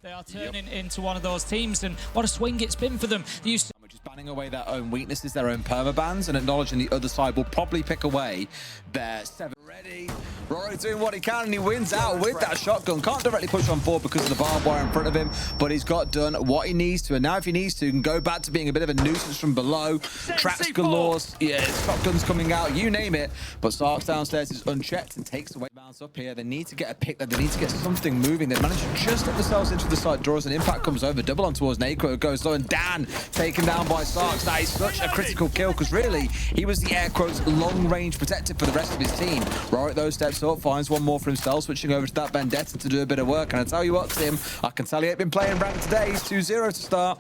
They are turning into one of those teams, and what a swing it's been for them. They used to just banning away their own weaknesses, their own permabans, and acknowledging the other side will probably pick away their 7. Ready. Rory doing what he can, and he wins out with that shotgun. Can't directly push on forward because of the barbed wire in front of him, but he's got done what he needs to. And now if he needs to, he can go back to being a bit of a nuisance from below. Traps galore, yeah, shotguns coming out, you name it. But Sark's downstairs is unchecked and takes away. Bounce up here. They need to get a pick. They need to get something moving. They managed to just let themselves into the side doors, and Impact comes over. Double on towards Nako. It goes low, and Dan taken down by Sarks. That is such a critical kill, because really, he was the air quotes long-range protector for the rest of his team. Rorik, though, steps up, finds one more for himself, switching over to that Vendetta to do a bit of work. And I tell you what, Tim, I can tell you ain't been playing ranked today. He's 2-0 to start.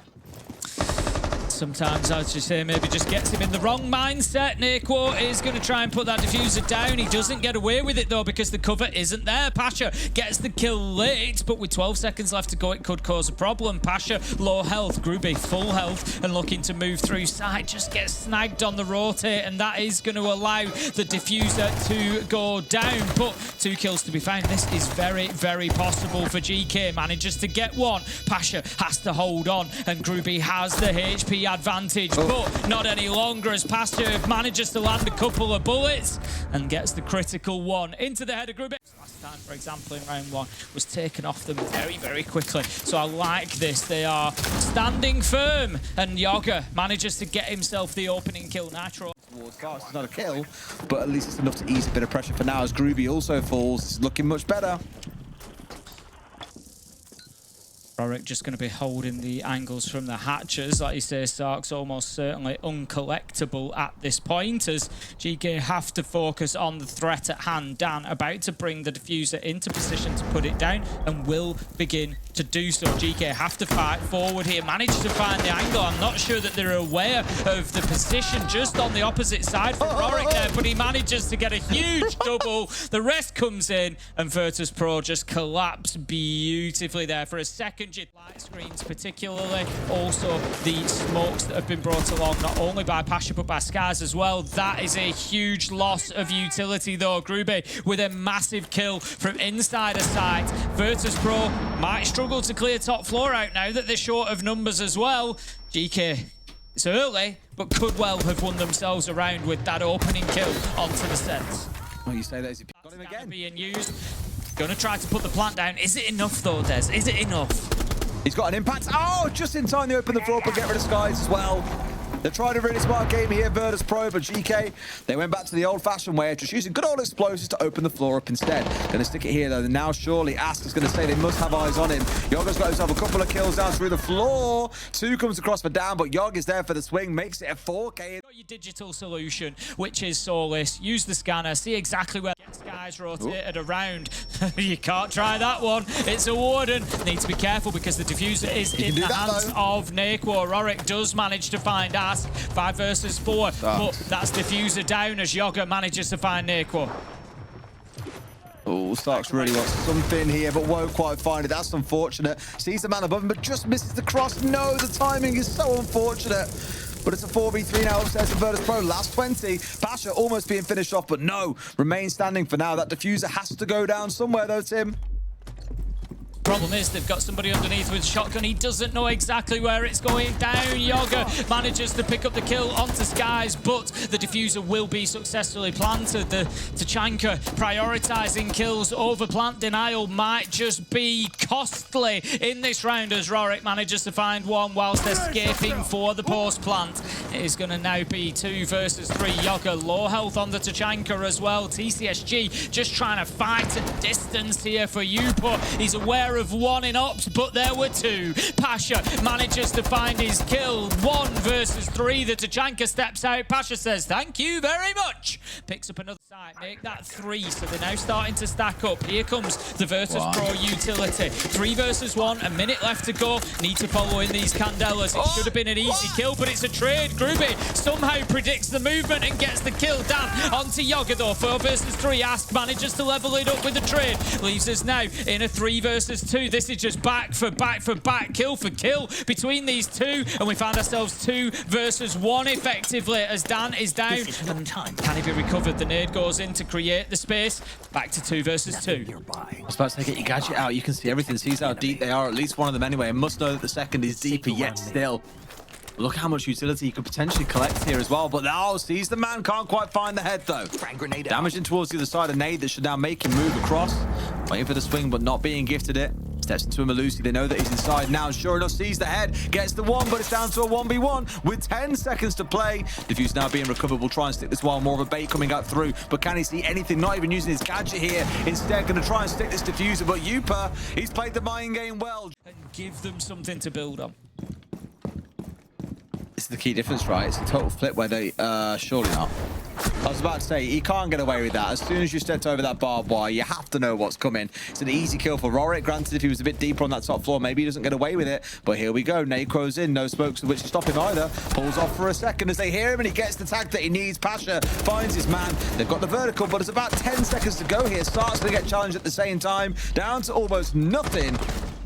Sometimes, as you say, maybe just gets him in the wrong mindset. Nako is going to try and put that diffuser down. He doesn't get away with it, though, because the cover isn't there. Pasha gets the kill late, but with 12 seconds left to go, it could cause a problem. Pasha, low health. Grube, full health, and looking to move through side. Just gets snagged on the rotate, and that is going to allow the diffuser to go down. But 2 kills to be found. This is very, very possible for GK. Manages to get one. Pasha has to hold on, and Grube has the HP advantage, but not any longer, as Pasha manages to land a couple of bullets and gets the critical one into the head of Grube. Last time, for example, in round 1, was taken off them very, very quickly. So I like this. They are standing firm, and Yoga manages to get himself the opening kill. Nitro. It's not a kill, but at least it's enough to ease a bit of pressure for now, as Grube also falls. It's looking much better. Rorik just going to be holding the angles from the hatches. Like you say, Sark's almost certainly uncollectible at this point, as GK have to focus on the threat at hand. Dan about to bring the diffuser into position to put it down, and will begin to do so. GK have to fight forward here, manage to find the angle. I'm not sure that they're aware of the position just on the opposite side from Rorik there, but he manages to get a huge double. The rest comes in, and Virtus.pro just collapse beautifully there for a second. Light screens particularly, also the smokes that have been brought along not only by Pasha but by Skies as well. That is a huge loss of utility, though. Grube with a massive kill from inside a site. Virtus.pro might struggle to clear top floor out now that they're short of numbers as well. GK, it's early, but could well have won themselves around with that opening kill onto the set. Well, you say that as he got him again. Being used. Going to try to put the plant down. Is it enough, though, Des? Is it enough? He's got an impact. Oh, just in time they open the floor, but get rid of Skies as well. They're trying a really smart game here, Virtus.pro, but GK, they went back to the old-fashioned way of just using good old explosives to open the floor up instead. Going to stick it here, though. Now surely Ask is going to say they must have eyes on him. Yoga's got himself a couple of kills down through the floor. 2 comes across for down, but Yog is there for the swing, makes it a 4K. Got your digital solution, which is Soulless. Use the scanner, see exactly where Skies rotated around. You can't try that one. It's a Warden. Need to be careful because the diffuser is in the hands of Nako. Rorik does manage to find Ask. 5 versus 4, but that's diffuser down as Yoga manages to find Nako. Oh, Starks really wants something here, but won't quite find it. That's unfortunate. Sees the man above him, but just misses the cross. No, the timing is so unfortunate. But it's a 4v3 now upstairs for Virtus.pro. Last 20. Pasha almost being finished off, but no. Remains standing for now. That diffuser has to go down somewhere, though, Tim. Problem is they've got somebody underneath with shotgun. He doesn't know exactly where it's going down. Yoga manages to pick up the kill onto Skies, but the diffuser will be successfully planted. The Tachanka prioritizing kills over plant denial might just be costly in this round, as Rorik manages to find one whilst escaping for the post plant. It is going to now be 2 versus 3. Yoga low health on the Tachanka as well. TCSG just trying to fight at distance here for Yupo. He's aware of 1 in ops, but there were 2. Pasha manages to find his kill. 1 versus 3. The Tachanka steps out. Pasha says, thank you very much. Picks up another side. Make that 3. So they're now starting to stack up. Here comes the Virtus.pro utility. 3 versus 1. A minute left to go. Need to follow in these Candelas. It should have been an easy kill, but it's a trade. Grube somehow predicts the movement and gets the kill down onto Yoga, though. 4 versus 3. Ask manages to level it up with the trade. Leaves us now in a 3 versus 2. This is just back for back for back, kill for kill between these two, and we find ourselves 2 versus 1 effectively as Dan is down. Can he be recovered? The nade goes in to create the space. Back to 2 versus 2. I was about to say, get your gadget out. You can see everything. Sees how deep they are. At least one of them anyway. And must know that the second is deeper, yet still. Look how much utility you could potentially collect here as well. But now sees the man, can't quite find the head though. Damaging towards the other side. A nade that should now make him move across. Waiting for the swing, but not being gifted it. Steps into a Malusi. They know that he's inside now. Sure enough, sees the head. Gets the one, but it's down to a 1v1 with 10 seconds to play. Diffuse now being recovered. We'll try and stick this while more of a bait coming out through. But can he see anything? Not even using his gadget here. Instead, going to try and stick this diffuser. But Yupa, he's played the mind game well. And give them something to build on. This is the key difference, right? It's a total flip where they, surely not. I was about to say, he can't get away with that. As soon as you stepped over that barbed wire, you have to know what's coming. It's an easy kill for Rorick. Granted, if he was a bit deeper on that top floor, maybe he doesn't get away with it. But here we go. Naquo's in. No smokes to which to stop him either. Pulls off for a second as they hear him, and he gets the tag that he needs. Pasha finds his man. They've got the vertical, but it's about 10 seconds to go here. Starts to get challenged at the same time. Down to almost nothing.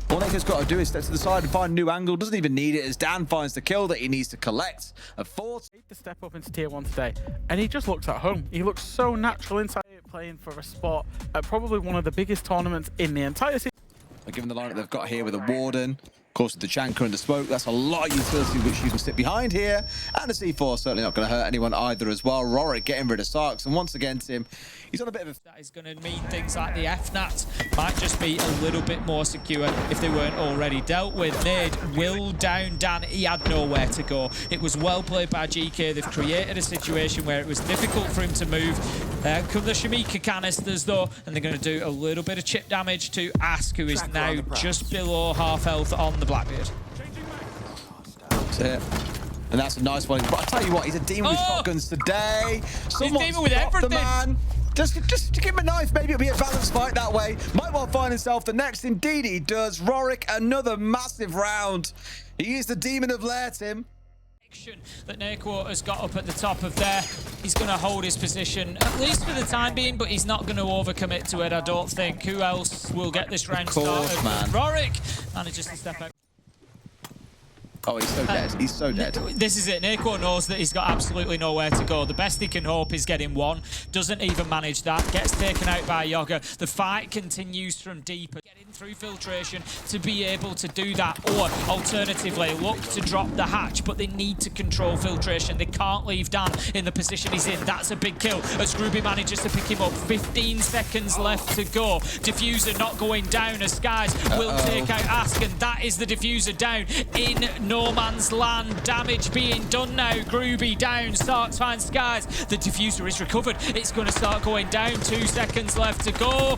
All Nako's got to do is step to the side and find a new angle. Doesn't even need it as Dan finds the kill that he needs to collect. A 4. To step up into tier 1 today, and he just looks at home. He looks so natural inside playing for a spot at probably one of the biggest tournaments in the entire season. Given the lineup they've got here with a Warden, of course with the Chanker and the Smoke, that's a lot of utility which you can sit behind here. And the C4 certainly not going to hurt anyone either as well. Rorick getting rid of Sarks, and once again, Tim, he's on a bit of a... That is going to mean things like the FNAT might just be a little bit more secure if they weren't already dealt with. Nade will down Dan. He had nowhere to go. It was well played by Geekay. They've created a situation where it was difficult for him to move. There come the Shamika canisters though, and they're going to do a little bit of chip damage to Ask, who is now just below half health on the Blackbeard. That's it. And that's a nice one. But I tell you what, he's a demon with shotguns today. Someone's demon with got the everything. man. Just give him a knife. Maybe it'll be a balanced fight that way. Might well find himself the next. Indeed he does. Rorick, another massive round. He is the demon of Lair, Tim. That Naquo has got up at the top of there. He's going to hold his position, at least for the time being, but he's not going to overcommit to it, I don't think. Who else will get this round started? Man. Rorick manages to step out. Oh, he's so dead. He's so dead. This is it. Naquo knows that he's got absolutely nowhere to go. The best he can hope is getting one. Doesn't even manage that. Gets taken out by Yoga. The fight continues from deeper. Getting through filtration to be able to do that. Or alternatively, look to drop the hatch, but they need to control filtration. They can't leave Dan in the position he's in. That's a big kill as Groovy manages to pick him up. 15 seconds left to go. Diffuser not going down as Skies will take out Ask, and that is the diffuser down in no man's land. Damage being done now. Groovy down. Starks finds Skies. The diffuser is recovered. It's going to start going down. 2 seconds left to go.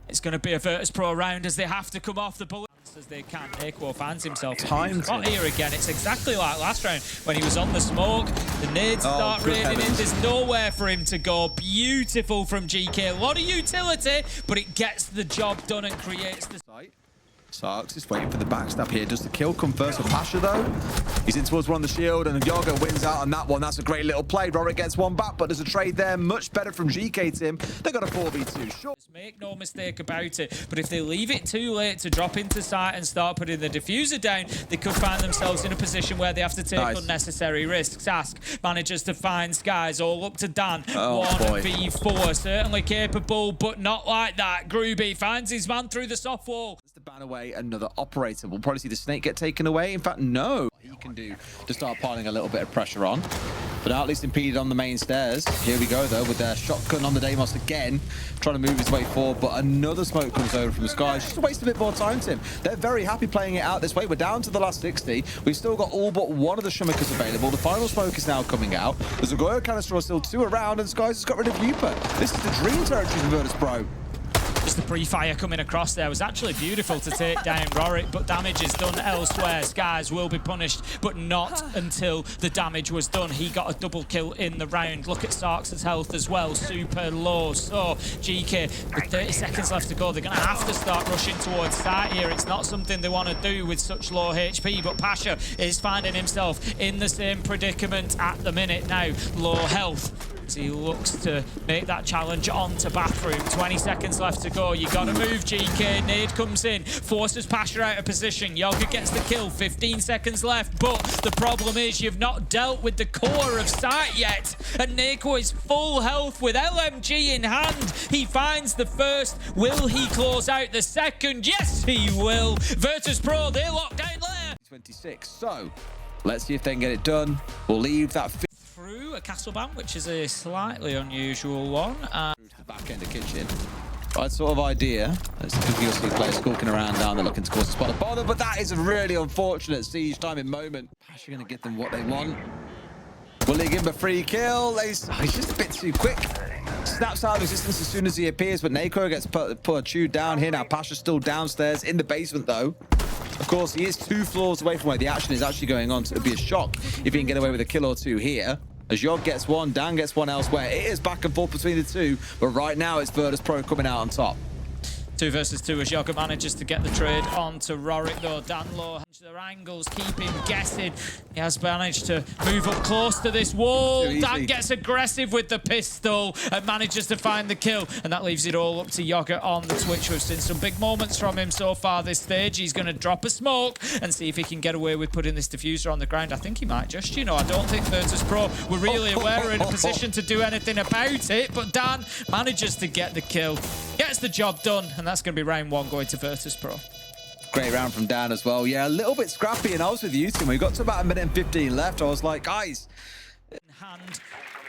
It's going to be a Virtus.pro round as they have to come off the bullet as they can. Naquo finds himself got here again. It's exactly like last round when he was on the smoke. The nades start raining in. There's nowhere for him to go. Beautiful from GK. A lot of utility, but it gets the job done and creates the site. Sarks is waiting for the backstab here. Does the kill come first for Pasha though? He's in towards one on the shield and Yoga wins out on that one. That's a great little play. Rorick gets one back, but there's a trade there. Much better from GK, Tim. They got a 4v2. Sure. Make no mistake about it, but if they leave it too late to drop into sight and start putting the diffuser down, they could find themselves in a position where they have to take unnecessary risks. Ask manages to find Skies, all up to Dan. 1v4, certainly capable, but not like that. Groovy finds his man through the soft wall. To ban away another operator. We'll probably see the snake get taken away. In fact, no. He can do to start piling a little bit of pressure on. But now at least impeded on the main stairs. Here we go, though, with their shotgun on the Deimos again, trying to move his way forward. But another smoke comes over from the sky. Just to waste a bit more time, Tim. They're very happy playing it out this way. We're down to the last 60. We've still got all but one of the Shumikers available. The final smoke is now coming out. There's a Goyo canister still 2 around, and Skies has got rid of Yupa. This is the dream territory for Virtus.pro. Just the pre-fire coming across there was actually beautiful to take down Rorick, but damage is done elsewhere. Skies will be punished, but not until the damage was done. He got a double kill in the round. Look at Starks' health as well, super low. So GK, with 30 seconds left to go, they're going to have to start rushing towards site here. It's not something they want to do with such low HP, but Pasha is finding himself in the same predicament at the minute now. Low health. as he looks to make that challenge onto Bathroom. 20 seconds left to go. You got to move, GK. Nade comes in, forces Pasha out of position. Yoga gets the kill. 15 seconds left, but the problem is you've not dealt with the core of sight yet. And Neko is full health with LMG in hand. He finds the first. Will he close out the second? Yes, he will. Virtus.pro, they lock down there. 26. So let's see if they can get it done. We'll leave that Through a castle ban, which is a slightly unusual one. Back end of kitchen. Right sort of idea. It's because you'll see players skulking around down there looking to cause a spot of bother, but that is a really unfortunate siege timing moment. Pasha going to get them what they want. Will he give him a free kill? He's just a bit too quick. Snaps out of existence as soon as he appears, but Neko gets put chewed down here. Now Pasha's still downstairs in the basement though. Of course, he is 2 floors away from where the action is actually going on, so it'd be a shock if he can get away with a kill or 2 here. As Yog gets one, Dan gets one elsewhere. It is back and forth between the two, but right now it's Virtus.pro coming out on top. 2 versus 2 as Yoga manages to get the trade onto Rorik though. Dan low, their angles keep him guessing. He has managed to move up close to this wall. Dan gets aggressive with the pistol and manages to find the kill. And that leaves it all up to Yoga on the Twitch. We've seen some big moments from him so far this stage. He's going to drop a smoke and see if he can get away with putting this diffuser on the ground. I think he might just, you know, I don't think Virtus.pro were really aware or in a position to do anything about it. But Dan manages to get the kill, gets the job done, and that's going to be round 1 going to Virtus.pro. Great round from Dan as well. Yeah, a little bit scrappy, and I was with you, Tim. We got to about 1 minute and 15 left. I was like, guys. In hand.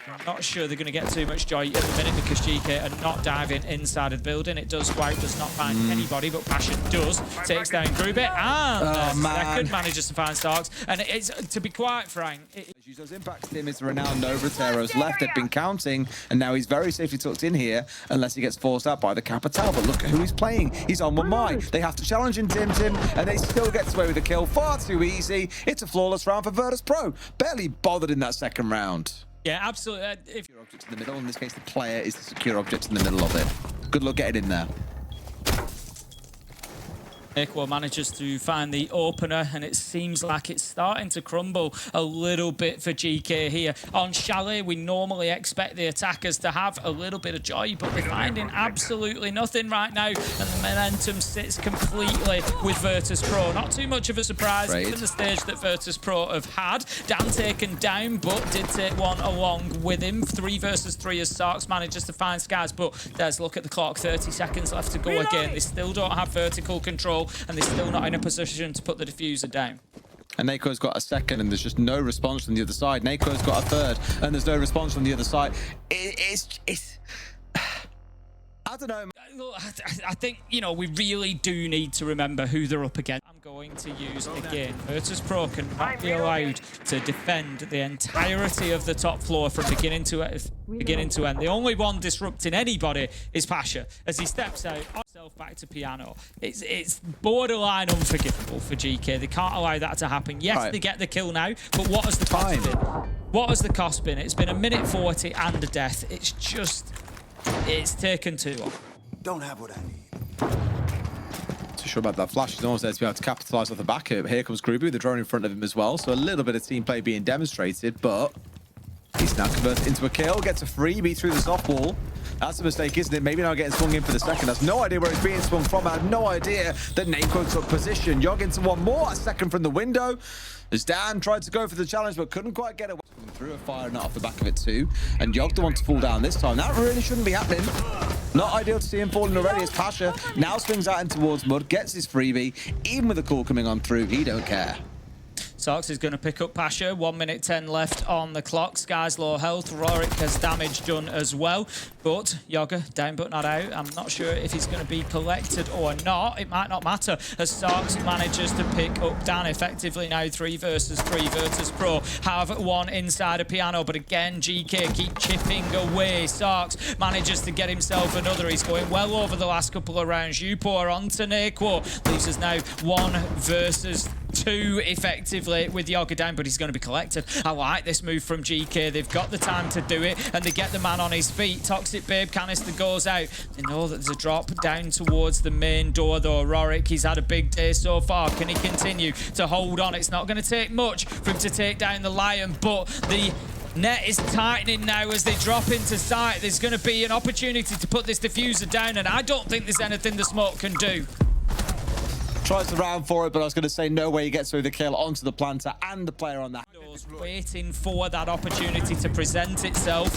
I'm not sure they're going to get too much joy at the minute because GK are not diving inside of the building. It does not find anybody, but Passion does. Takes down Grubit and second manages to find Starks. And it's, to be quite frank, Those impacts him is renowned Novatero's left. They've been counting, and now he's very safely tucked in here unless he gets forced out by the Capital. But look at who he's playing. He's on one mind. They have to challenge him, Tim, and they still get away with the kill. Far too easy. It's a flawless round for Virtus.pro. Barely bothered in that second round. Yeah, absolutely. If secure object in the middle, in this case, the player is the secure object in the middle of it. Good luck getting in there. Equal manages to find the opener, and it seems like it's starting to crumble a little bit for GK here. On Chalet, we normally expect the attackers to have a little bit of joy, but they're finding absolutely nothing right now, and the momentum sits completely with Virtus.pro. Not too much of a surprise given the stage that Virtus.pro have had. Dan taken down, but did take one along with him. 3 versus 3 as Sarks manages to find Skies, but there's look at the clock. 30 seconds left to go again. They still don't have vertical control, and they're still not in a position to put the diffuser down. And Nako's got a second, and there's just no response from the other side. Nako's got a third, and there's no response from the other side. It's I don't know. I think, you know, we really do need to remember who they're up against. I'm going to use, again, Virtus.pro cannot be allowed to defend the entirety of the top floor from beginning to end. The only one disrupting anybody is Pasha as he steps out himself back to piano. It's borderline unforgivable for GK. They can't allow that to happen. Yes, they get the kill now, but what has the cost been? What has the cost been? It's been 1 minute 40 and a death. It's just... it's taken too long. Don't have what I need. Too sure about that flash. He's almost there to be able to capitalize off the back of it. Here comes Gruby with the drone in front of him as well. So a little bit of team play being demonstrated, but he's now converted into a kill. Gets a freebie through the soft wall. That's a mistake, isn't it? Maybe now getting swung in for the second. Has no idea where he's being swung from. I have no idea that Neko took position. Yog into one more. A second from the window. As Dan tried to go for the challenge, but couldn't quite get away. Threw a fire nut off the back of it too. And Yog the one to fall down this time. That really shouldn't be happening. Not ideal to see him falling already as Pasha now swings out in towards Mud, gets his freebie. Even with the call coming on through, he don't care. Sarks is going to pick up Pasha. 1 minute 10 left on the clock. Sky's low health. Rorik has damage done as well. But Yoga down but not out. I'm not sure if he's going to be collected or not. It might not matter as Sarks manages to pick up Dan effectively now. 3 versus 3. Virtus.pro have one inside a piano. But again, GK keep chipping away. Sarks manages to get himself another. He's going well over the last couple of rounds. Upor onto Neko. Leaves us now 1 versus 2 effectively with Yoga down, but he's going to be collected. I like this move from GK. They've got the time to do it, and they get the man on his feet. Toxic Babe canister goes out. They know that there's a drop down towards the main door, though. Rorik, he's had a big day so far. Can he continue to hold on? It's not going to take much for him to take down the Lion, but the Net is tightening now as they drop into sight. There's going to be an opportunity to put this diffuser down, and I don't think there's anything the smoke can do. Tries the round for it, but I was going to say no way he gets through the kill onto the planter and the player on that. Waiting for that opportunity to present itself.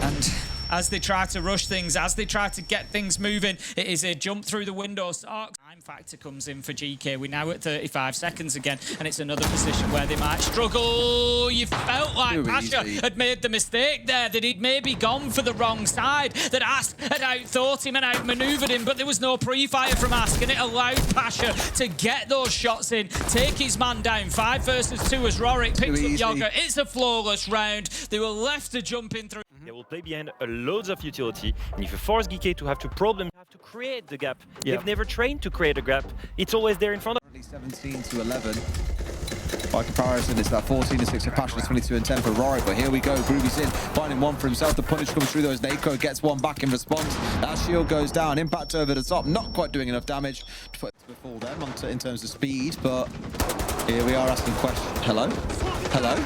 And as they try to rush things, as they try to get things moving, it is a jump through the window. Time factor comes in for Geekay. We're now at 35 seconds again, and it's another position where they might struggle. You felt like Pasha had made the mistake there, that he'd maybe gone for the wrong side, that Ask had outthought him and outmaneuvered him, but there was no pre-fire from Ask, and it allowed Pasha to get those shots in, take his man down. 5 versus 2 as Rorik picks up Yoga. It's a flawless round. They were left to jump in through. They will play behind loads of utility, and if you force Geekay to have to problem, you have to create the gap. They've never trained to create a gap. It's always there in front of them. 17 to 11. By comparison, it's that 14-6 for Passion, 22-10 for Rorik. But here we go, Groovy's in, finding one for himself. The punish comes through, though, as Nako gets one back in response. That shield goes down, impact over the top, not quite doing enough damage to put before them in terms of speed. But here we are asking questions. Hello? Hello?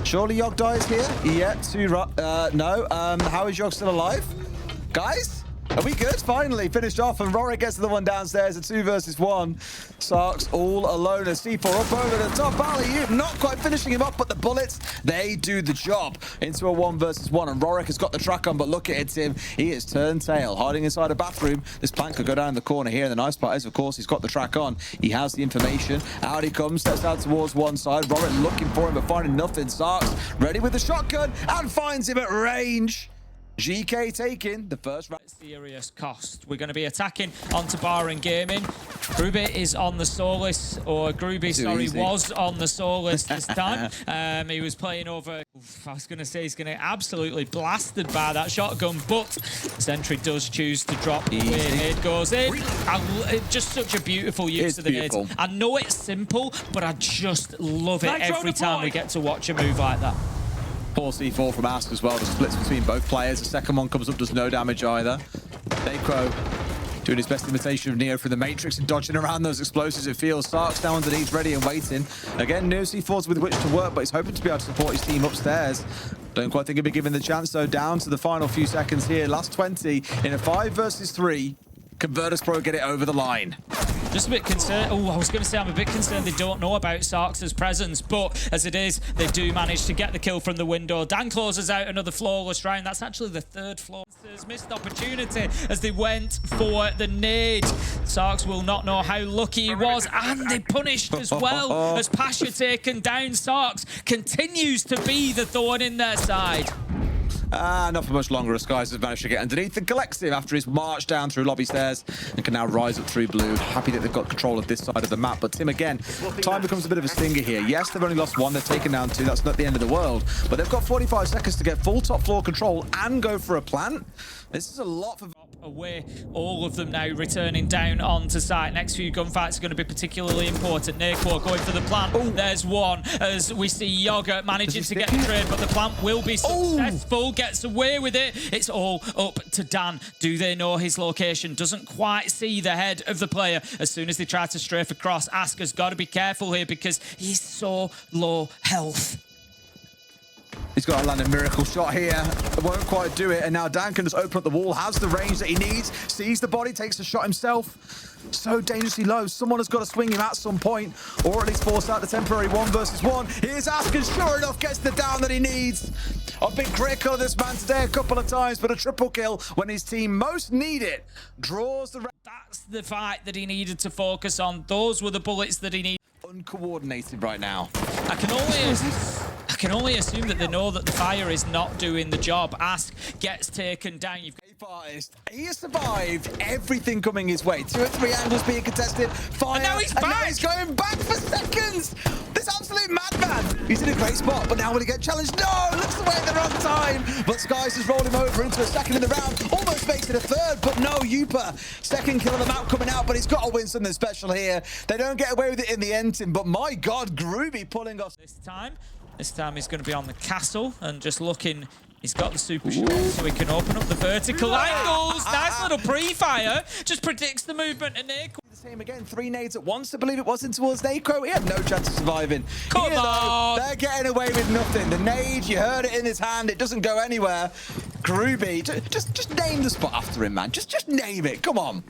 Surely Yogdai is here? Yeah, no. How is Yog still alive? Guys? Are we good? Finally finished off, and Rorik gets the one downstairs. A 2 versus 1. Sarks all alone. A C4 up over the top. Alley, not quite finishing him up, but the bullets, they do the job. Into a 1 versus 1, and Rorik has got the track on, but look at him. He is turned tail, hiding inside a bathroom. This plank could go down the corner here, and the nice part is, of course, he's got the track on. He has the information. Out he comes, steps out towards one side. Rorik looking for him, but finding nothing. Sarks ready with the shotgun, and finds him at range. Geekay taking the first round. Serious cost. We're going to be attacking onto Bar and Gaming. Groovy is on the Solus, or Groovy, sorry, was on the Solus this time. He was playing over, I was going to say he's going to get absolutely blasted by that shotgun, but Sentry does choose to drop where it goes in. Just such a beautiful use of the nades. I know it's simple, but I just love it every time we get to watch a move like that. Poor C4 from Ask as well. The splits between both players. The second one comes up, does no damage either. Nako doing his best imitation of Neo through the Matrix and dodging around those explosives. It feels Sark's down underneath, ready and waiting. Again, no C4s with which to work, but he's hoping to be able to support his team upstairs. Don't quite think he'll be given the chance, though. Down to the final few seconds here. Last 20 in a 5 versus 3. Can Virtus.pro get it over the line? Just a bit concerned. Oh, I was going to say I'm a bit concerned they don't know about Sarks' presence, but as it is, they do manage to get the kill from the window. Dan closes out another flawless round. That's actually the 3rd flawless. Missed opportunity as they went for the nade. Sarks will not know how lucky he was, and they punished as well as Pasha taken down. Sarks continues to be the thorn in their side. Not for much longer as Skies has managed to get underneath and collects him after his march down through lobby stairs and can now rise up through blue. Happy that they've got control of this side of the map. But Tim, again, time becomes a bit of a stinger here. Yes, they've only lost 1. They've taken down 2. That's not the end of the world. But they've got 45 seconds to get full top floor control and go for a plant. This is a lot for... Away, all of them now returning down onto site. Next few gunfights are going to be particularly important. Nako going for the plant. There's one as we see Yoga managing to get the trade, but the plant will be successful. Gets away with it. It's all up to Dan. Do they know his location? Doesn't quite see the head of the player. As soon as they try to strafe across, Ask has got to be careful here because he's so low health. He's got to land a miracle shot here. Won't quite do it. And now Dan can just open up the wall, has the range that he needs, sees the body, takes the shot himself. So dangerously low. Someone has got to swing him at some point, or at least force out the temporary 1 versus 1. Here's Ask, and sure enough, gets the down that he needs. I've been critical of this man today a couple of times, but a triple kill when his team most need it. Draws the... That's the fight that he needed to focus on. Those were the bullets that he needed. Uncoordinated right now. I can only assume that they know that the fire is not doing the job. Ask gets taken down. You've Artist. He has survived everything coming his way. 2 or 3 angles being contested. Fire. And now he's back. Now he's going back for seconds. This absolute madman. He's in a great spot, but now will he get challenged? No, looks away at the wrong time. But Skies has rolled him over into a second in the round. Almost makes it a 3rd, but no, Yupa. 2nd kill of the map coming out, but he's got to win something special here. They don't get away with it in the end, Tim, but my God, Groovy pulling off. This time he's going to be on the castle and just looking. He's got the super shot, so he can open up the vertical angles. Nice little pre-fire. Just predicts the movement, and Nako. Team again, 3 nades at once, I believe it was, in towards Nako. He had no chance of surviving. Come on! They're getting away with nothing. The nade, you heard it in his hand. It doesn't go anywhere. Groovy, just name the spot after him, man. Just name it. Come on.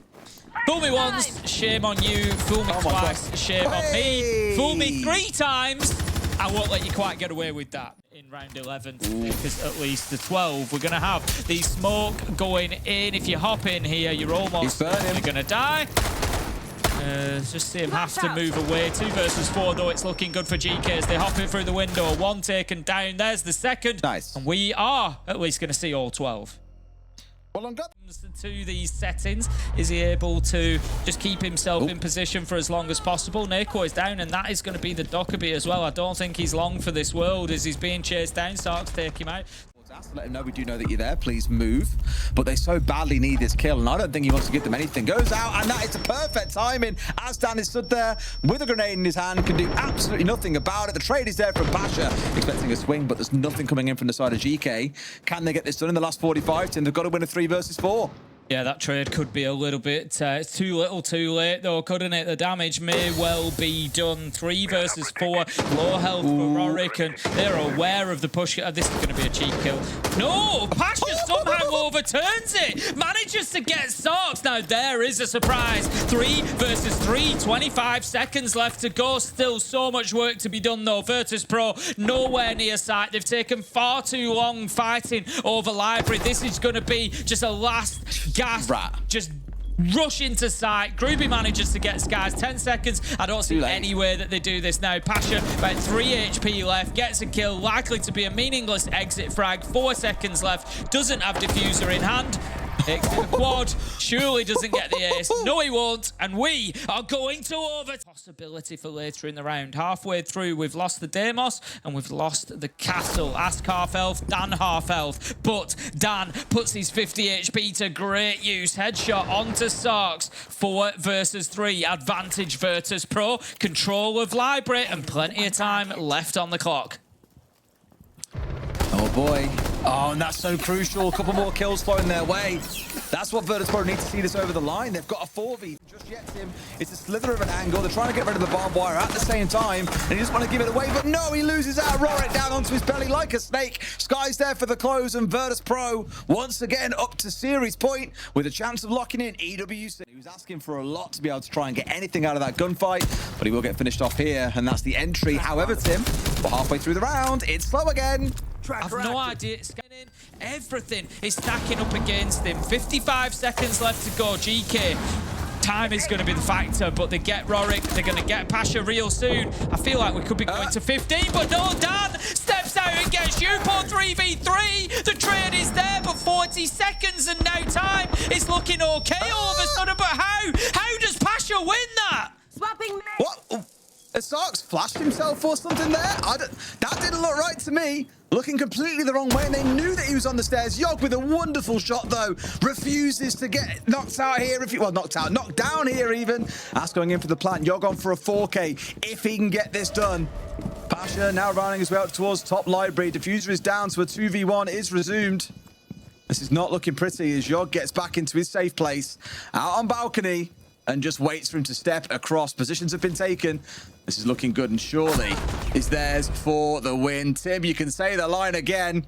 Fool me once, shame on you. Fool me twice, shame on me. Fool me 3 times, I won't let you quite get away with that in round 11, because at least the 12, we're going to have the smoke going in. If you hop in here, you're almost going to die. Just see him have to move away. 2 versus 4, though. It's looking good for Geekay as they hop in through the window. 1 taken down. There's the second. Nice. And we are at least going to see all 12. Well, on to these settings, is he able to just keep himself in position for as long as possible? Nako is down, and that is going to be the Dokkaebi as well. I don't think he's long for this world as he's being chased down. Starks take him out. Let him know we do know that you're there. Please move. But they so badly need this kill, and I don't think he wants to give them anything. Goes out, and that is the perfect timing. As Dan is stood there with a grenade in his hand, can do absolutely nothing about it. The trade is there from Pasha, expecting a swing, but there's nothing coming in from the side of Geekay. Can they get this done in the last 45? Tim, they've got to win a 3 versus 4. Yeah, that trade could be a little bit too little too late, though, couldn't it? The damage may well be done. 3 versus 4. Low health for Rorik, and they're aware of the push. This is going to be a cheap kill. No! Pasha somehow overturns it. Manages to get Starks. Now, there is a surprise. 3 versus 3. 25 seconds left to go. Still so much work to be done, though. Virtus.pro nowhere near sight. They've taken far too long fighting over Library. This is going to be just a last gasp. Just rush into sight. Groovy manages to get Skies. 10 seconds. I don't see any way that they do this now. Pasha, about 3 HP left. Gets a kill. Likely to be a meaningless exit frag. 4 seconds left. Doesn't have diffuser in hand. Takes the quad. Surely doesn't get the ace. No, he won't. And we are going to over. Possibility for later in the round. Halfway through, we've lost the Deimos and we've lost the castle. Ask half health, Dan half health. But Dan puts his 50 HP to great use. Headshot onto Starks. 4 versus 3. Advantage Virtus.pro. Control of Library and plenty of time left on the clock. Oh boy. Oh, and that's so crucial. A couple more kills flowing their way. That's what Virtus.pro need to see this over the line. They've got a 4v. Just yet, Tim. It's a slither of an angle. They're trying to get rid of the barbed wire at the same time. And he doesn't want to give it away. But no, he loses out. Rorik down onto his belly like a snake. Sky's there for the close. And Virtus.pro once again up to series point with a chance of locking in EWC. He was asking for a lot to be able to try and get anything out of that gunfight. But he will get finished off here. And that's the entry. However, Tim, we're halfway through the round. It's slow again. I've no idea. It's getting everything is stacking up against him. 55 seconds left to go. Geekay. Time is going to be the factor, but they get Rorik. They're going to get Pasha real soon. I feel like we could be going to 15, but no, Dan steps out and gets Yupo 3v3. The trade is there, but 40 seconds and now time is looking okay all of a sudden. But how? How does Pasha win that? Swapping. What? Has Starks flashed himself or something there? That didn't look right to me. Looking completely the wrong way, and they knew that he was on the stairs. Yogg with a wonderful shot, though. Refuses to get knocked out here. Knocked down here even. That's going in for the plant. Yogg on for a 4K if he can get this done. Pasha now rounding his way out towards top library. Diffuser is down, so a 2v1 is resumed. This is not looking pretty as Yogg gets back into his safe place. Out on balcony. And just waits for him to step across. Positions have been taken. This is looking good, and surely is theirs for the win. Tim, you can say the line again.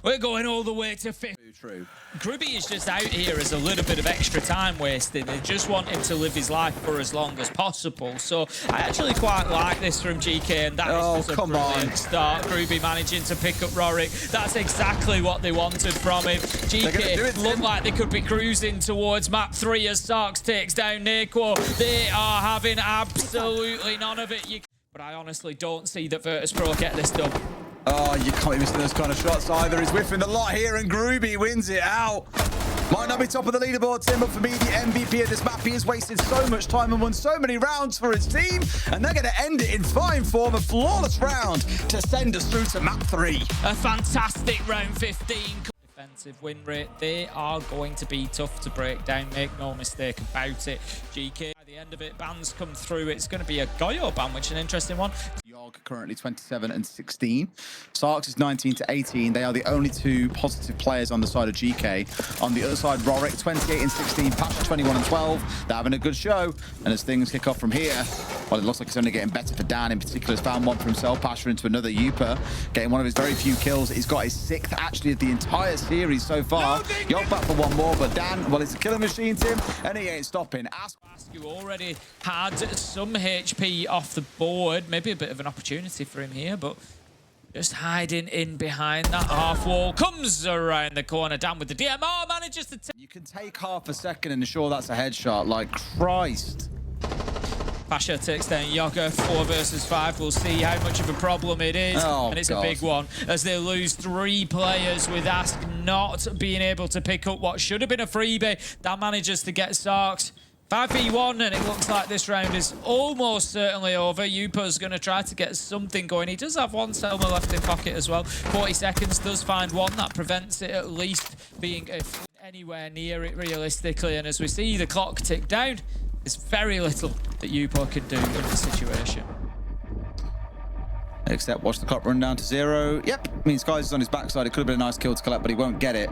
We're going all the way to 50. True. Groovy is just out here as a little bit of extra time wasting. They just want him to live his life for as long as possible. So I actually quite like this from Geekay, and that is just a brilliant start. Groovy managing to pick up Rorik. That's exactly what they wanted from him. Geekay look like they could be cruising towards map 3 as Starks takes down Nako. They are having absolutely none of it. But I honestly don't see that Virtus.pro get this done. Oh, you can't be missing those kind of shots either. He's whiffing the lot here, and Groovy wins it out. Might not be top of the leaderboard, Tim, but for me, the MVP of this map, he has wasted so much time and won so many rounds for his team, and they're going to end it in fine form, a flawless round to send us through to map 3. A fantastic round 15. Defensive win rate. They are going to be tough to break down, make no mistake about it. Geekay, by the end of it, bans come through. It's going to be a Goyo ban, which is an interesting one. Yogg Currently 27 and 16. Sarks is 19 to 18. They are the only two positive players on the side of Geekay. On the other side, Rorik 28 and 16. Pasha 21 and 12. They're having a good show. And as things kick off from here, well, it looks like it's only getting better for Dan. In particular, has found one for himself. Pasha into another Yupa, getting one of his very few kills. He's got his 6th actually of the entire series so far. Yog back for one more, but Dan, well, it's a killing machine, Tim, and he ain't stopping. You already had some HP off the board, maybe a bit of an opportunity for him here, but just hiding in behind that half wall, comes around the corner, down with the DMR, manages to... You can take half a second and ensure that's a headshot, like Christ. Pasha takes down Yoga, 4 versus 5. We'll see how much of a problem it is. And it's a big one as they lose 3 players with Ask not being able to pick up what should have been a freebie. That manages to get Sarks 5v1, and it looks like this round is almost certainly over. Yupa's going to try to get something going. He does have one Selma left in pocket as well. 40 seconds, does find one. That prevents it at least being anywhere near it realistically. And as we see the clock tick down, there's very little that Yupa can do in this situation. Except watch the clock run down to 0. Yep, I mean, Skies is on his backside. It could have been a nice kill to collect, but he won't get it.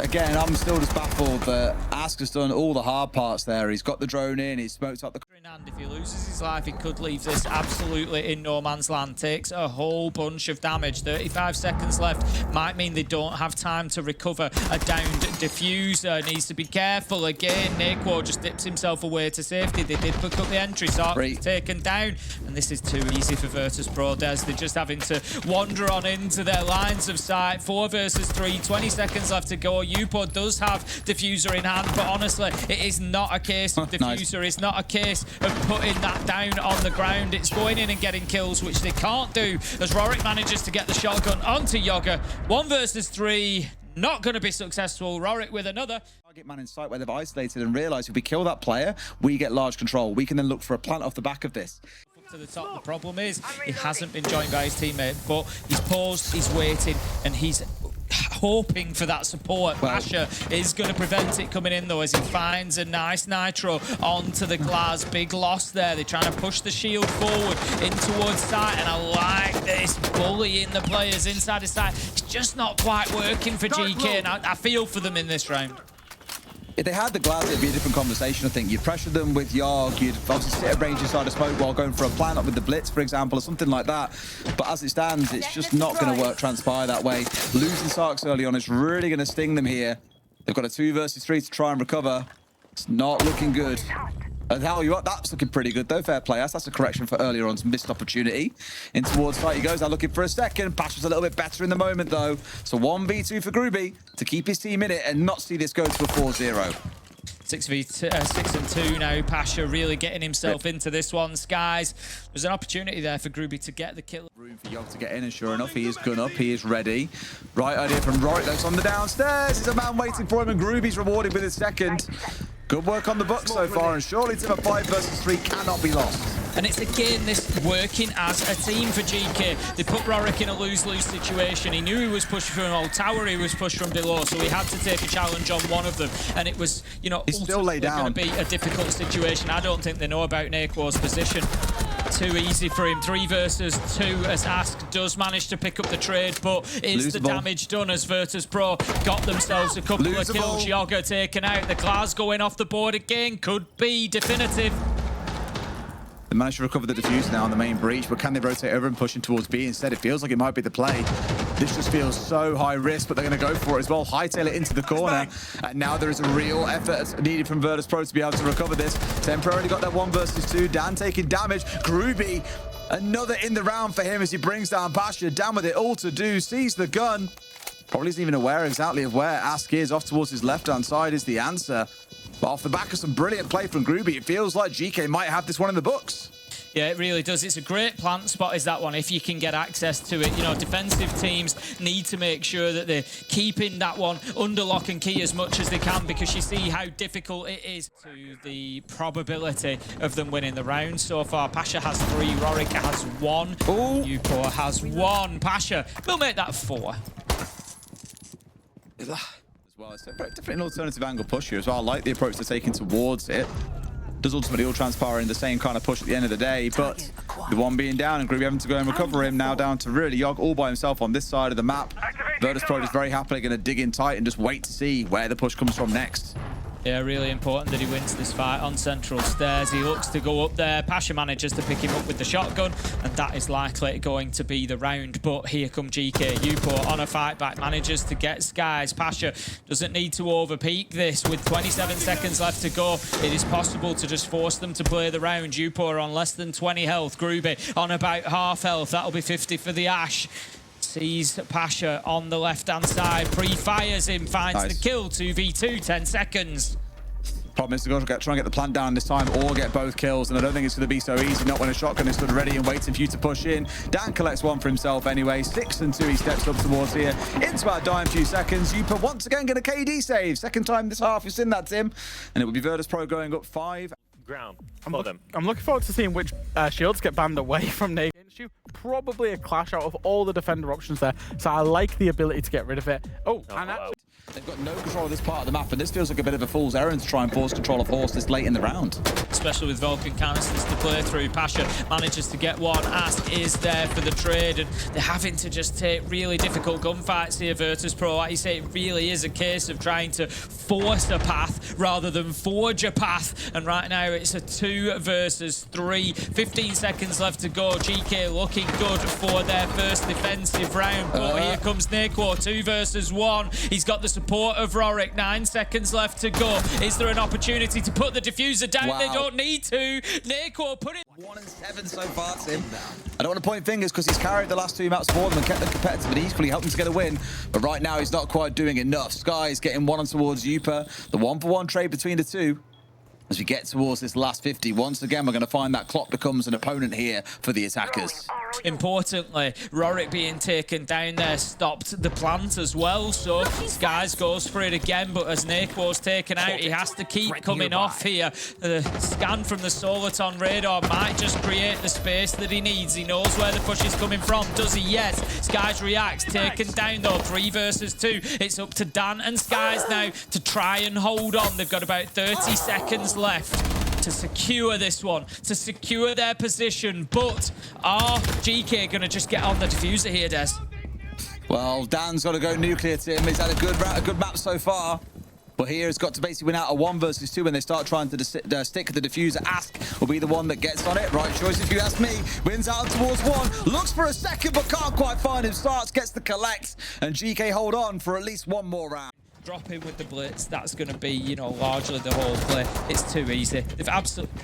Again, I'm still just baffled that Ask has done all the hard parts there. He's got the drone in, he's smoked up the... And if he loses his life, he could leave this absolutely in no man's land. Takes a whole bunch of damage. 35 seconds left. Might mean they don't have time to recover a downed diffuser. Needs to be careful again. Naquo just dips himself away to safety. They did pick up the entry. Sark's taken down. And this is too easy for Virtus.pro. They're just having to wander on into their lines of sight. 4 versus 3. 20 seconds left to go. Yupa does have diffuser in hand, but honestly, it is not a case of diffuser. It's not a case of putting that down on the ground. It's going in and getting kills, which they can't do, as Rorik manages to get the shotgun onto Yoga. 1 versus 3, not going to be successful. Rorik with another. Target man in sight where they've isolated and realised if we kill that player, we get large control. We can then look for a plant off the back of this. To the top. The problem is he hasn't been joined by his teammate, but he's paused, he's waiting, and he's hoping for that support. Pasha is going to prevent it coming in though, as he finds a nice nitro onto the glass. Big loss there. They're trying to push the shield forward in towards site, and I like this bullying the players inside the site. It's just not quite working for GK, and I feel for them in this round. If they had the glass, it'd be a different conversation, I think. You'd pressure them with Yogg, you'd obviously sit at range inside a smoke while going for a plant up with the Blitz, for example, or something like that. But as it stands, it's just not going to transpire that way. Losing Sarks early on is really going to sting them here. They've got a 2 versus 3 to try and recover. It's not looking good. And how you up? That's looking pretty good though. Fair play. That's a correction for earlier on's missed opportunity. In towards site he goes. Now looking for a second. Pasha's a little bit better in the moment though. So 1v2 for Gruby to keep his team in it and not see this go to a 4-0. 6v2 now. Pasha really getting himself into this one. Skies, there's an opportunity there for Gruby to get the kill. Room for Yogg to get in, and sure enough, he is gun up. He is ready. Right idea from Rorik. That's on the downstairs. There's a man waiting for him, and Gruby's rewarded with his second. Good work on the Bucks so far, and surely Tim, a 5 versus 3 cannot be lost. And it's again this working as a team for GK. They put Rorik in a lose-lose situation. He knew he was pushed from an old tower, he was pushed from below, so he had to take a challenge on one of them. And it was, you know, he's still laid down. Going to be a difficult situation. I don't think they know about Naquo's position. Too easy for him. 3 versus 2 as Ask does manage to pick up the trade, but is the damage done as Virtus.pro got themselves a couple of kills. Yoga taken out. The glass going off the board again. Could be definitive. They managed to recover the diffuse now on the main breach, but can they rotate over and push in towards B instead? It feels like it might be the play. This just feels so high risk, but they're going to go for it as well. Hightail it into the corner, and now there is a real effort needed from Virtus.pro to be able to recover this. Temporarily got that 1 versus 2. Dan taking damage. Gruby, another in the round for him as he brings down Pasha. Dan with it all to do, sees the gun. Probably isn't even aware exactly of where Ask is. Off towards his left-hand side is the answer. But off the back of some brilliant play from Gruby, it feels like GK might have this one in the books. Yeah, it really does. It's a great plant spot, is that one, if you can get access to it. You know, defensive teams need to make sure that they're keeping that one under lock and key as much as they can, because you see how difficult it is to the probability of them winning the round so far. Pasha has 3, Rorik has 1, Yupa has 1. Pasha will make that 4. As well, it's a very different alternative angle push here as well. I like the approach they're taking towards it. Does ultimately all transpire in the same kind of push at the end of the day, but The one being down and Groovy having to go and recover him. Now down to really Yogg all by himself on this side of the map. Virtus.pro is very happily going to dig in tight and just wait to see where the push comes from next. Yeah, really important that he wins this fight on central stairs. He looks to go up there. Pasha manages to pick him up with the shotgun, and that is likely going to be the round. But here come GK. Upor on a fight back, manages to get Skies. Pasha doesn't need to overpeak this. With 27 seconds left to go, it is possible to just force them to play the round. Upor on less than 20 health. Groovy on about half health. That'll be 50 for the Ash. Sees Pasha on the left-hand side, pre-fires him, finds the kill, 2v2, 10 seconds. Problem is to go try and get the plant down this time or get both kills, and I don't think it's going to be so easy, not when a shotgun is stood ready and waiting for you to push in. Dan collects one for himself anyway, 6 and 2 he steps up towards here, into about a dying few seconds. Yupa once again get a KD save, second time this half you've seen that, Tim, and it will be Virtus.pro going up 5. Ground I'm for them. looking forward to seeing which shields get banned away from Nate. Probably a clash out of all the defender options there, so I like the ability to get rid of it. And actually, they've got no control of this part of the map, and this feels like a bit of a fool's errand to try and force control of Horse this late in the round. Especially with Vulcan canisters to play through. Pasha manages to get one. Ask is there for the trade, and they're having to just take really difficult gunfights here, Virtus.pro. Like you say, it really is a case of trying to force a path rather than forge a path. And right now it's a 2 versus 3. 15 seconds left to go. GK looking good for their first defensive round. But here comes Nequo, 2 versus 1. He's got the support of Rorik. 9 seconds left to go. Is there an opportunity to put the diffuser down? Wow. They don't need to. Nequo put it. 1 and 7 so far, Tim. I don't want to point fingers because he's carried the last 2 maps for them and kept them competitive and equally helped them to get a win. But right now he's not quite doing enough. Sky's getting one on towards Yupa. The 1-for-1 trade between the two. As we get towards this last 50, once again, we're going to find that clock becomes an opponent here for the attackers. Importantly, Rorik being taken down there stopped the plant as well, so Skies goes for it again, but as Nequo's taken out, he has to keep coming off here. The scan from the Soliton radar might just create the space that he needs. He knows where the push is coming from. Does he? Yes. Skies reacts, taken down though, 3 versus 2. It's up to Dan and Skies now to try and hold on. They've got about 30 seconds left to secure this one, to secure their position. But are GK going to just get on the diffuser here, Des? Well, Dan's got to go nuclear, Tim. He's had a good map so far. But here it's got to basically win out a 1 versus 2 when they start trying to stick the diffuser. Ask will be the one that gets on it. Right choice if you ask me. Wins out towards 1. Looks for a second but can't quite find him. Starts, gets the collect. And GK hold on for at least 1 more round. Drop in with the blitz, that's going to be, you know, largely the whole play. It's too easy. They've absolutely...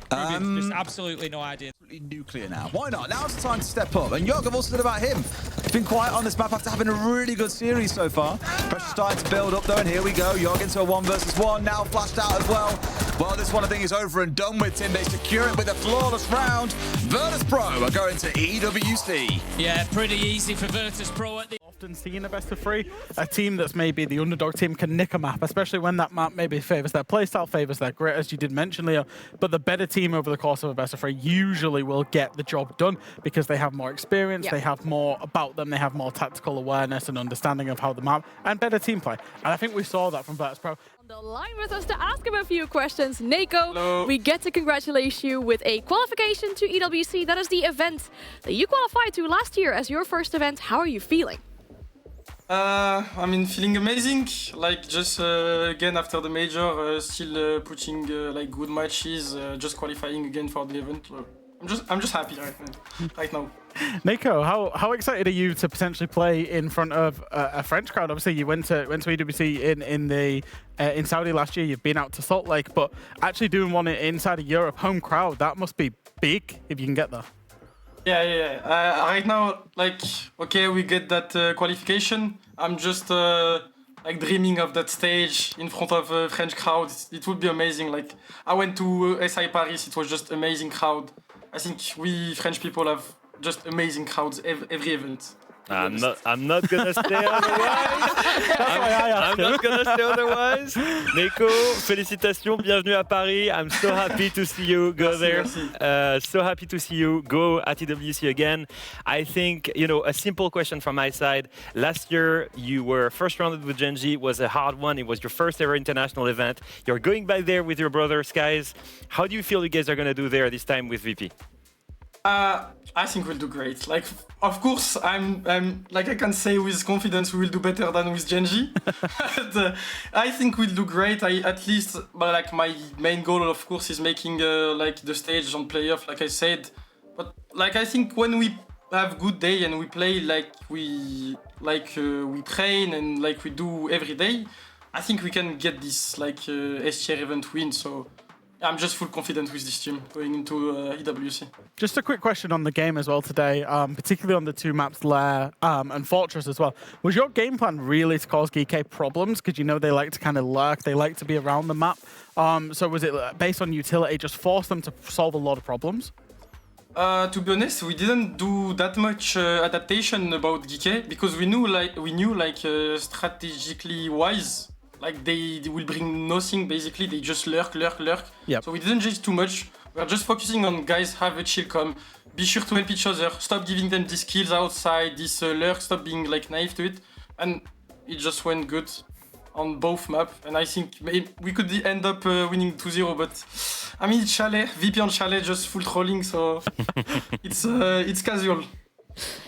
There's absolutely no idea. Nuclear now. Why not? Now's the time to step up. And Yogg, I've also said about him. He's been quiet on this map after having a really good series so far. Pressure starting to build up though, and here we go. Yogg into a 1 versus 1, now flashed out as well. Well, this one I think is over and done with, Tim. They secure it with a flawless round. Virtus.pro are going to EWC. Yeah, pretty easy for Virtus.pro at the... Often seeing a best of 3, a team that's maybe the underdog team can nick a map, especially when that map maybe favors their playstyle, favors their grit, as you did mention, Leo. But the better team over the course of a best of 3 usually will get the job done because they have more experience, they have more about them, they have more tactical awareness and understanding of how the map, and better team play. And I think we saw that from Virtus.pro. On the line with us to ask him a few questions, Nako, we get to congratulate you with a qualification to EWC. That is the event that you qualified to last year as your first event. How are you feeling? I mean, feeling amazing. Like just again after the major, still putting like good matches, just qualifying again for the event. I'm just happy right now. Nico, how excited are you to potentially play in front of a French crowd? Obviously, you went to EWC in Saudi last year. You've been out to Salt Lake, but actually doing one inside of Europe, home crowd, that must be big if you can get there. Yeah. Right now, like, okay, we get that qualification. I'm just like dreaming of that stage in front of a French crowd. It would be amazing. Like, I went to SI Paris. It was just amazing crowd. I think we French people have just amazing crowds every event. I'm not gonna say otherwise. I'm not gonna say otherwise. Neko, félicitations, bienvenue à Paris. I'm so happy to see you go there. So happy to see you go at EWC again. I think, you know, a simple question from my side. Last year, you were first rounded with Genji. It was a hard one. It was your first ever international event. You're going back there with your brother, Skies. How do you feel you guys are gonna do there this time with VP? I think we'll do great. Like, of course, I'm like I can say with confidence we will do better than with Genji. But, I think we'll do great. At least, but like my main goal, of course, is making like the stage on playoff, like I said. But like I think when we have good day and we play like we train and like we do every day, I think we can get this like S-tier event win. So. I'm just full confident with this team going into EWC. Just a quick question on the game as well today, particularly on the two maps, Lair and Fortress as well. Was your game plan really to cause Geekay problems? Because you know they like to kind of lurk, they like to be around the map. So was it based on utility, just force them to solve a lot of problems? To be honest, we didn't do that much adaptation about Geekay because we knew strategically wise. Like they will bring nothing basically, they just lurk. Yep. So we didn't change too much. We're just focusing on guys have a chill come, be sure to help each other, stop giving them these kills outside, this lurk, stop being like naive to it. And it just went good on both maps. And I think we could end up winning 2-0, but I mean it's Chalet, VP on Chalet just full trolling, so it's casual.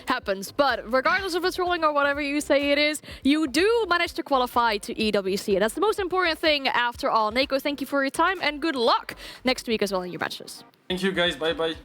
Happens, but regardless of the trolling or whatever you say it is, you do manage to qualify to EWC, and that's the most important thing after all. Neko, thank you for your time and good luck next week as well in your matches. Thank you guys, bye bye.